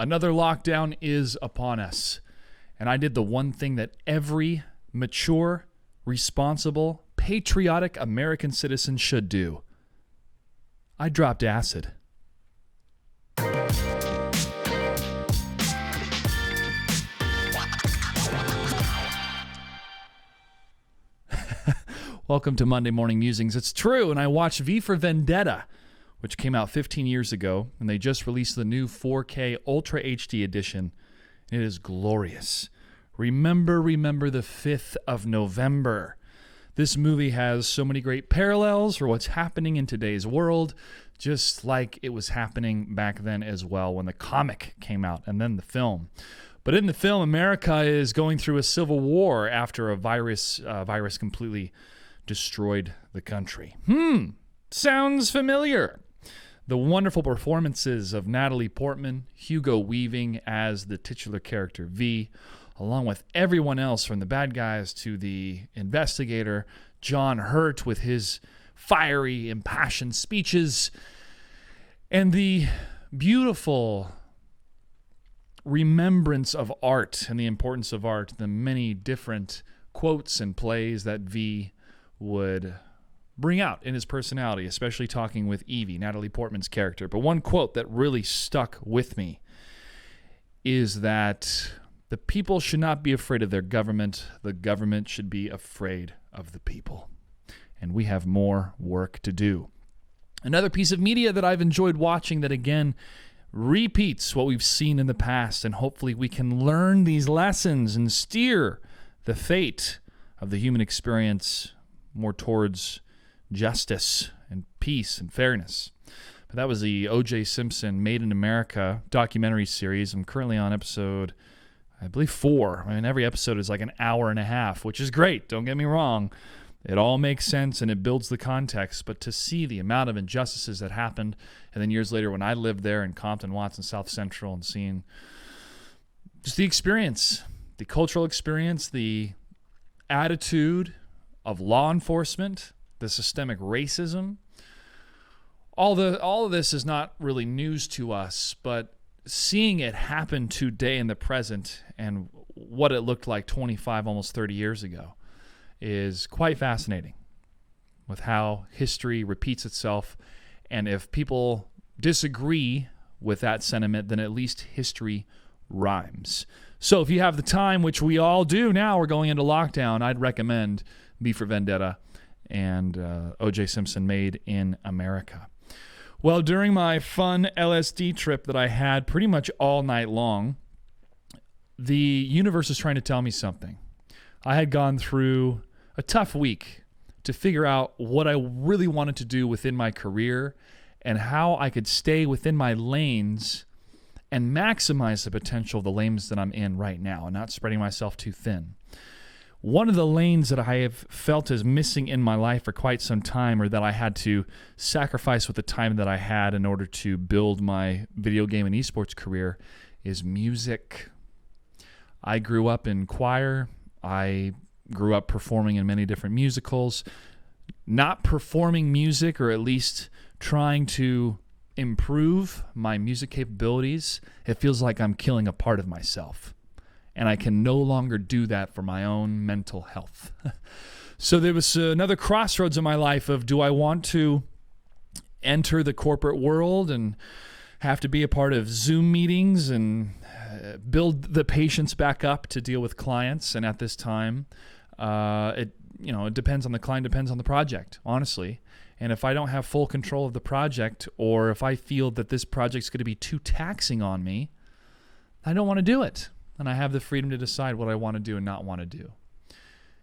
Another lockdown is upon us. And I did the one thing that every mature, responsible, patriotic American citizen should do. I dropped acid. Welcome to Monday Morning Musings. It's true, and I watched V for Vendetta, which came out 15 years ago, and they just released the new 4K Ultra HD edition. It is glorious. Remember the 5th of November. This movie has so many great parallels for what's happening in today's world, just like it was happening back then as well when the comic came out and then the film. But in the film, America is going through a civil war after a virus completely destroyed the country. Sounds familiar. The wonderful performances of Natalie Portman, Hugo Weaving as the titular character V, along with everyone else from the bad guys to the investigator, John Hurt with his fiery, impassioned speeches, and the beautiful remembrance of art and the importance of art, the many different quotes and plays that V would bring out in his personality, especially talking with Evie, Natalie Portman's character. But one quote that really stuck with me is that the people should not be afraid of their government. The government should be afraid of the people. And we have more work to do. Another piece of media that I've enjoyed watching that, again, repeats what we've seen in the past, and hopefully we can learn these lessons and steer the fate of the human experience more towards justice and peace and fairness. But that was the O.J. Simpson Made in America documentary series. I'm currently on episode, I believe, 4. I mean, every episode is like an hour and a half, which is great. Don't get me wrong. It all makes sense and it builds the context. But to see the amount of injustices that happened, and then years later when I lived there in Compton, Watson, South Central, and seeing just the experience, the cultural experience, the attitude of law enforcement, the systemic racism, all of this is not really news to us, but seeing it happen today in the present and what it looked like 25, almost 30 years ago is quite fascinating with how history repeats itself. And if people disagree with that sentiment, then at least history rhymes. So if you have the time, which we all do now, we're going into lockdown, I'd recommend V for Vendetta and O.J. Simpson Made in America. Well, during my fun LSD trip that I had pretty much all night long, the universe is trying to tell me something. I had gone through a tough week to figure out what I really wanted to do within my career and how I could stay within my lanes and maximize the potential of the lanes that I'm in right now and not spreading myself too thin. One of the lanes that I have felt is missing in my life for quite some time, or that I had to sacrifice with the time that I had in order to build my video game and esports career, is music. I grew up in choir. I grew up performing in many different musicals. Not performing music, or at least trying to improve my music capabilities, it feels like I'm killing a part of myself. And I can no longer do that for my own mental health. So there was another crossroads in my life of, do I want to enter the corporate world and have to be a part of Zoom meetings and build the patience back up to deal with clients? And at this time, it depends on the client, depends on the project, honestly. And if I don't have full control of the project, or if I feel that this project's going to be too taxing on me, I don't want to do it. And I have the freedom to decide what I want to do and not want to do.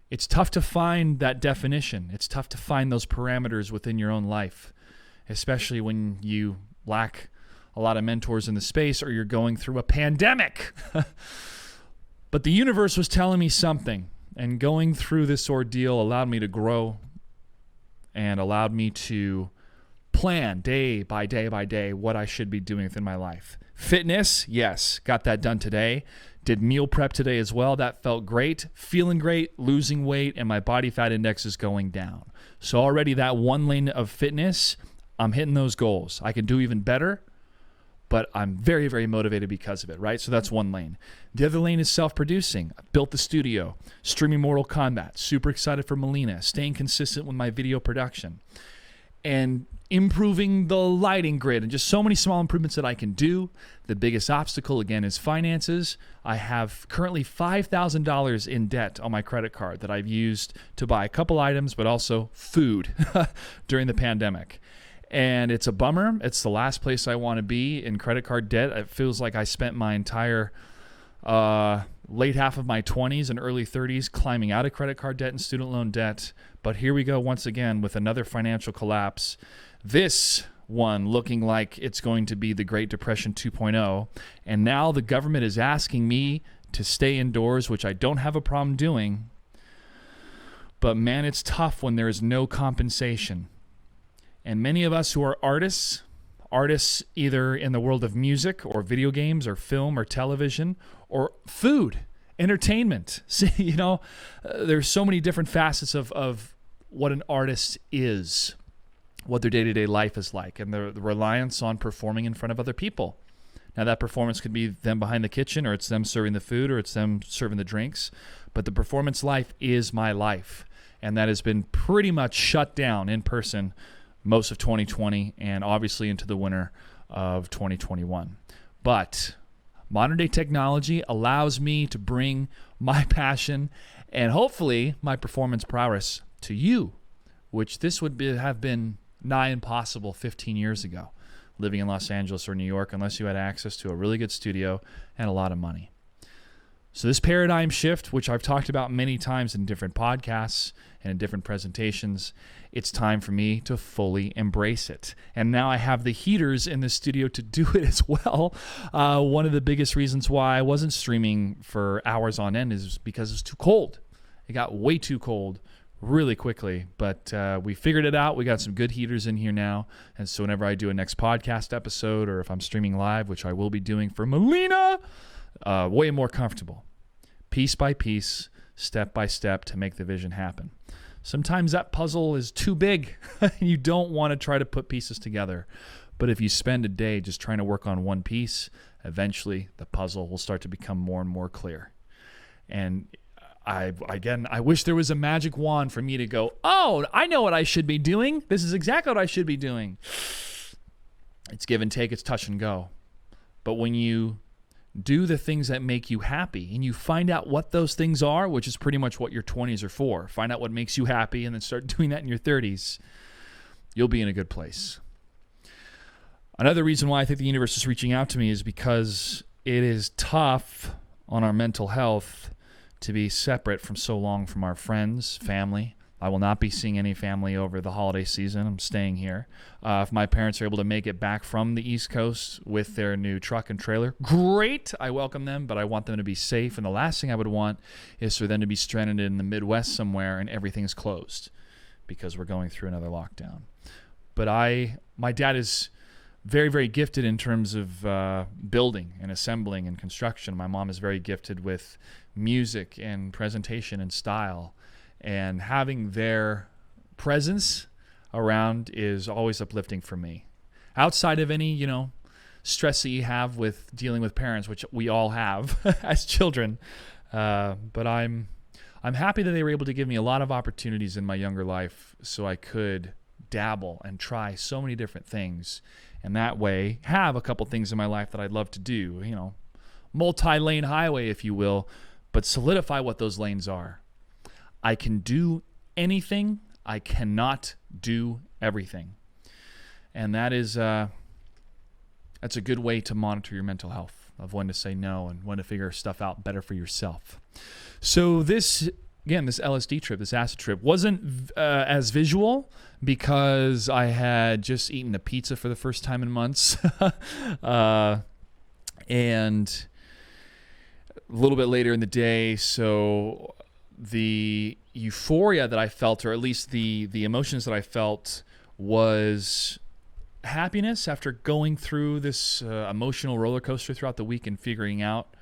It's tough to find that definition. It's tough to find those parameters within your own life, especially when you lack a lot of mentors in the space or you're going through a pandemic. But the universe was telling me something, and going through this ordeal allowed me to grow and allowed me to plan day by day by day what I should be doing within my life. Fitness, yes, got that done today. Did meal prep today as well. That felt great. Feeling great, losing weight, and my body fat index is going down. So already that one lane of fitness, I'm hitting those goals. I can do even better, but I'm very, very motivated because of it, right? So that's one lane. The other lane is self-producing. I built the studio, streaming Mortal Kombat, super excited for Melina, staying consistent with my video production, and improving the lighting grid, and just so many small improvements that I can do. The biggest obstacle, again, is finances. I have currently $5,000 in debt on my credit card that I've used to buy a couple items, but also food during the pandemic. And it's a bummer. It's the last place I want to be in credit card debt. It feels like I spent my entire late half of my 20s and early 30s climbing out of credit card debt and student loan debt. But here we go once again with another financial collapse. This one looking like it's going to be the Great Depression 2.0. And now the government is asking me to stay indoors, which I don't have a problem doing. But man, it's tough when there is no compensation. And many of us who are artists either in the world of music or video games or film or television or food, entertainment. See, there's so many different facets of what an artist is, what their day-to-day life is like, and the reliance on performing in front of other people. Now, that performance could be them behind the kitchen, or it's them serving the food, or it's them serving the drinks. But the performance life is my life, and that has been pretty much shut down in person most of 2020 and obviously into the winter of 2021. But modern day technology allows me to bring my passion and hopefully my performance prowess to you, which this would have been nigh impossible 15 years ago, living in Los Angeles or New York, unless you had access to a really good studio and a lot of money. So this paradigm shift, which I've talked about many times in different podcasts and in different presentations, it's time for me to fully embrace it. And now I have the heaters in the studio to do it as well. One of the biggest reasons why I wasn't streaming for hours on end is because it was too cold. It got way too cold really quickly, but we figured it out. We got some good heaters in here now. And so whenever I do a next podcast episode, or if I'm streaming live, which I will be doing for Melina, way more comfortable. Piece by piece, step by step, to make the vision happen. Sometimes that puzzle is too big. You don't want to try to put pieces together. But if you spend a day just trying to work on one piece, eventually the puzzle will start to become more and more clear. And I wish there was a magic wand for me to go, oh, I know what I should be doing. This is exactly what I should be doing. It's give and take. It's touch and go. But when you do the things that make you happy, and you find out what those things are, which is pretty much what your 20s are for. Find out what makes you happy and then start doing that in your 30s. You'll be in a good place. Another reason why I think the universe is reaching out to me is because it is tough on our mental health to be separate from so long from our friends, family. I will not be seeing any family over the holiday season. I'm staying here. If my parents are able to make it back from the East Coast with their new truck and trailer, great. I welcome them, but I want them to be safe. And the last thing I would want is for them to be stranded in the Midwest somewhere and everything's closed because we're going through another lockdown. But my dad is very, very gifted in terms of building and assembling and construction. My mom is very gifted with music and presentation and style. And having their presence around is always uplifting for me. Outside of any, stress that you have with dealing with parents, which we all have as children. But I'm happy that they were able to give me a lot of opportunities in my younger life so I could dabble and try so many different things. And that way have a couple things in my life that I'd love to do, multi-lane highway, if you will, but solidify what those lanes are. I can do anything. I cannot do everything. And that is that's a good way to monitor your mental health, of when to say no and when to figure stuff out better for yourself. So this LSD trip, this acid trip, wasn't as visual because I had just eaten a pizza for the first time in months. And a little bit later in the day, so the euphoria that I felt, or at least the emotions that I felt, was happiness after going through this emotional roller coaster throughout the week and figuring out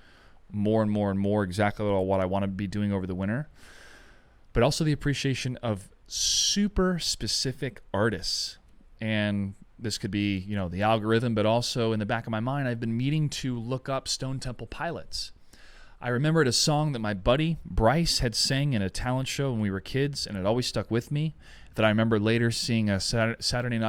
more and more and more exactly what I want to be doing over the winter. But also the appreciation of super specific artists. And this could be, the algorithm, but also in the back of my mind, I've been meaning to look up Stone Temple Pilots. I remembered a song that my buddy Bryce had sang in a talent show when we were kids, and it always stuck with me, that I remember later seeing a Saturday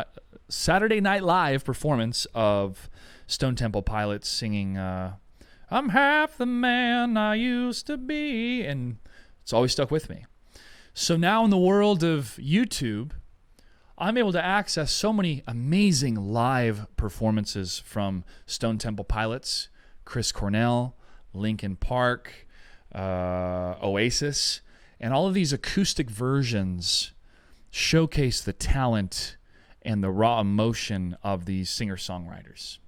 Night Live performance of Stone Temple Pilots singing, I'm half the man I used to be, and it's always stuck with me. So now in the world of YouTube, I'm able to access so many amazing live performances from Stone Temple Pilots, Chris Cornell, Linkin Park, Oasis, and all of these acoustic versions showcase the talent and the raw emotion of these singer-songwriters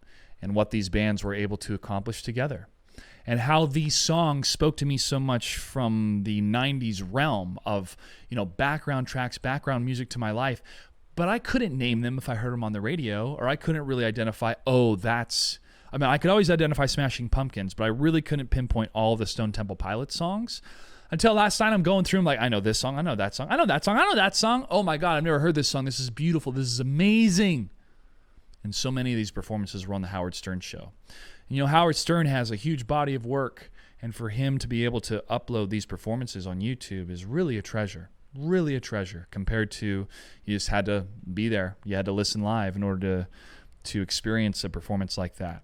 and what these bands were able to accomplish together, and how these songs spoke to me so much from the 90s realm of, background tracks, background music to my life. But I couldn't name them if I heard them on the radio, or I couldn't really identify, I could always identify Smashing Pumpkins, but I really couldn't pinpoint all the Stone Temple Pilots songs until last night. I'm going through them like, I know this song, I know that song, I know that song, I know that song. Oh my God, I've never heard this song. This is beautiful. This is amazing. And so many of these performances were on the Howard Stern show. Howard Stern has a huge body of work, and for him to be able to upload these performances on YouTube is really a treasure compared to you just had to be there. You had to listen live in order to experience a performance like that,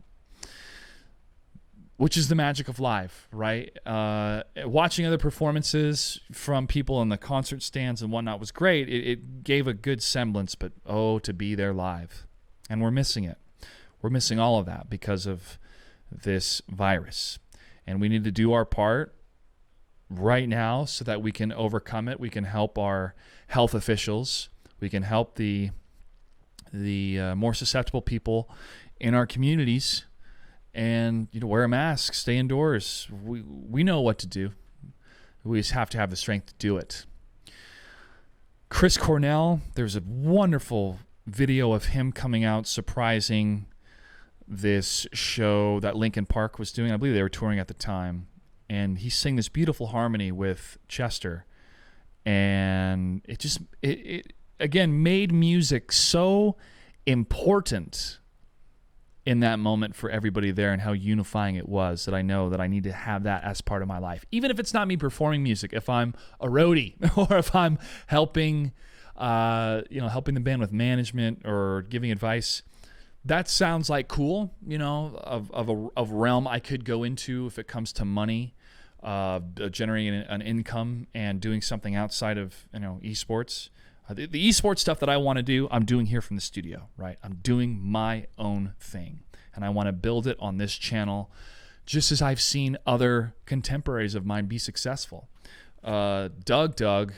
which is the magic of live, right? Watching other performances from people in the concert stands and whatnot was great. It gave a good semblance, but to be there live. And we're missing it. We're missing all of that because of this virus. And we need to do our part right now so that we can overcome it. We can help our health officials. We can help the more susceptible people in our communities, and wear a mask, stay indoors. We know what to do. We just have to have the strength to do it. Chris Cornell, there's a wonderful video of him coming out surprising this show that Linkin Park was doing. I believe they were touring at the time. And he sang this beautiful harmony with Chester. And it again made music so important in that moment for everybody there, and how unifying it was, that I know that I need to have that as part of my life. Even if it's not me performing music, if I'm a roadie or if I'm helping helping the band with management or giving advice, that sounds like cool, of realm I could go into if it comes to money, generating an income and doing something outside of, esports. The esports stuff that I want to do, I'm doing here from the studio, right? I'm doing my own thing, and I want to build it on this channel, just as I've seen other contemporaries of mine be successful. Doug,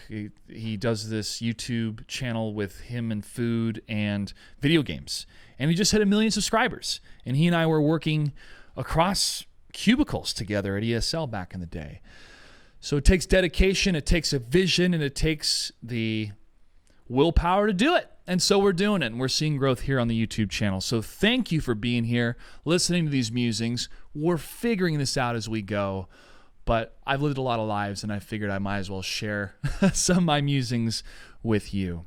he does this YouTube channel with him and food and video games, and he just hit 1 million subscribers. And he and I were working across cubicles together at ESL back in the day. So it takes dedication, it takes a vision, and it takes the willpower to do it. And so we're doing it, and we're seeing growth here on the YouTube channel. So thank you for being here, listening to these musings. We're figuring this out as we go. But I've lived a lot of lives, and I figured I might as well share some of my musings with you.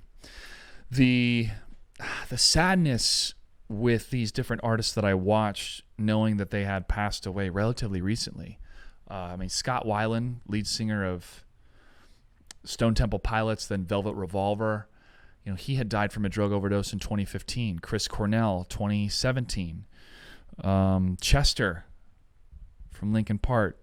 The sadness with these different artists that I watched, knowing that they had passed away relatively recently. Scott Weiland, lead singer of Stone Temple Pilots, then Velvet Revolver, he had died from a drug overdose in 2015. Chris Cornell, 2017. Chester from Linkin Park,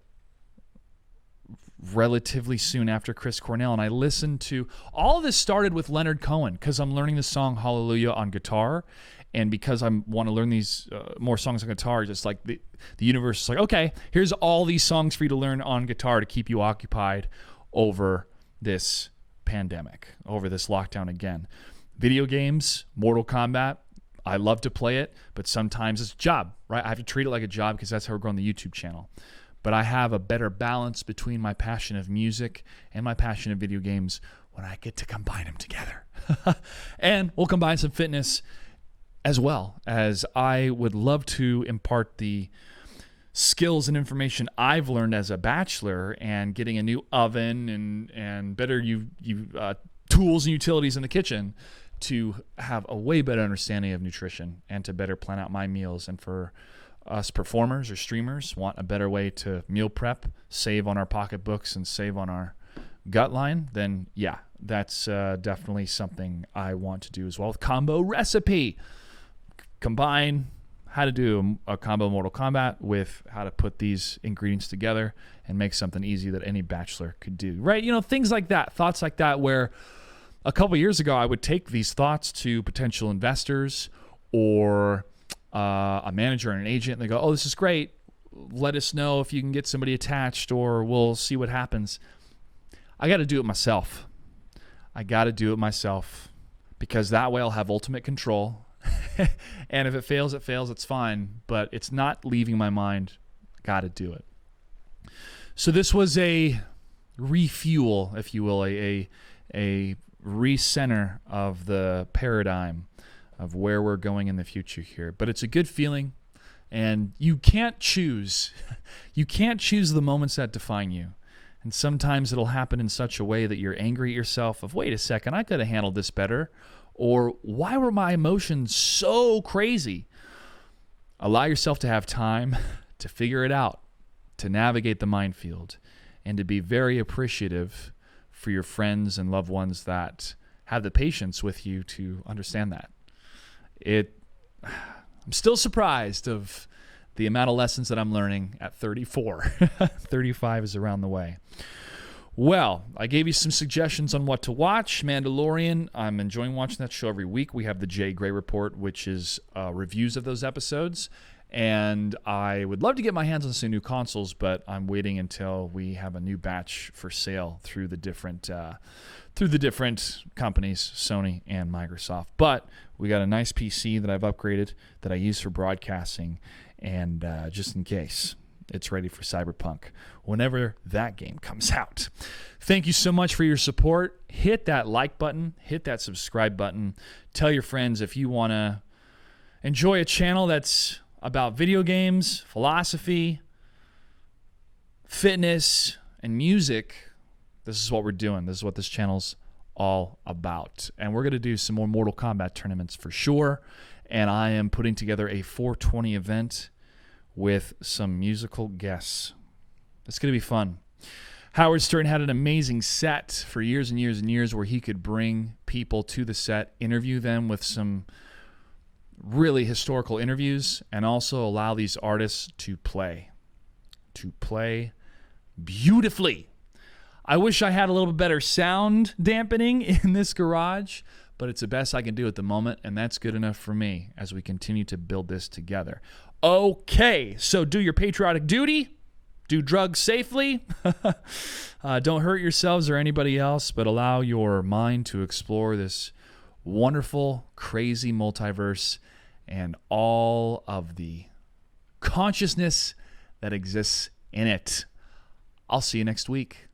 relatively soon after Chris Cornell. And I listened to, all of this started with Leonard Cohen, because I'm learning the song Hallelujah on guitar. And because I want to learn these more songs on guitar, just like the universe is like, okay, here's all these songs for you to learn on guitar to keep you occupied over this pandemic, over this lockdown again. Video games, Mortal Kombat, I love to play it, but sometimes it's a job, right? I have to treat it like a job because that's how we're growing the YouTube channel. But I have a better balance between my passion of music and my passion of video games when I get to combine them together. And we'll combine some fitness as well, as I would love to impart the skills and information I've learned as a bachelor, and getting a new oven and better tools and utilities in the kitchen to have a way better understanding of nutrition and to better plan out my meals. And for us performers or streamers want a better way to meal prep, save on our pocketbooks and save on our gut line, then yeah, that's definitely something I want to do as well. With Combo Recipe, combine how to do a combo Mortal Kombat with how to put these ingredients together and make something easy that any bachelor could do, right? You know, things like that, thoughts like that, where a couple years ago I would take these thoughts to potential investors or a manager and an agent, and they go, oh, this is great. Let us know if you can get somebody attached or we'll see what happens. I got to do it myself. Because that way I'll have ultimate control. And if it fails, it fails. It's fine. But it's not leaving my mind. Got to do it. So this was a refuel, if you will, a recenter of the paradigm of where we're going in the future here. But it's a good feeling. And you can't choose. You can't choose the moments that define you. And sometimes it'll happen in such a way that you're angry at yourself of, wait a second, I could have handled this better. Or why were my emotions so crazy? Allow yourself to have time to figure it out, to navigate the minefield, and to be very appreciative for your friends and loved ones that have the patience with you to understand that. I'm still surprised of the amount of lessons that I'm learning at 34. 35 is around the way. Well, I gave you some suggestions on what to watch. Mandalorian, I'm enjoying watching that show every week. We have the j.gray report, which is reviews of those episodes. And I would love to get my hands on some new consoles, but I'm waiting until we have a new batch for sale through the different companies, Sony and Microsoft. But we got a nice PC that I've upgraded that I use for broadcasting, and just in case, it's ready for Cyberpunk whenever that game comes out. Thank you so much for your support. Hit that like button. Hit that subscribe button. Tell your friends if you want to enjoy a channel that's about video games, philosophy, fitness, and music. This is what we're doing. This is what this channel's all about. And we're going to do some more Mortal Kombat tournaments for sure. And I am putting together a 420 event with some musical guests. It's going to be fun. Howard Stern had an amazing set for years and years and years where he could bring people to the set, interview them with some really historical interviews, and also allow these artists to play beautifully. I wish I had a little bit better sound dampening in this garage, but it's the best I can do at the moment, and that's good enough for me as we continue to build this together. Okay, so do your patriotic duty. Do drugs safely. Don't hurt yourselves or anybody else, but allow your mind to explore this wonderful, crazy multiverse and all of the consciousness that exists in it. I'll see you next week.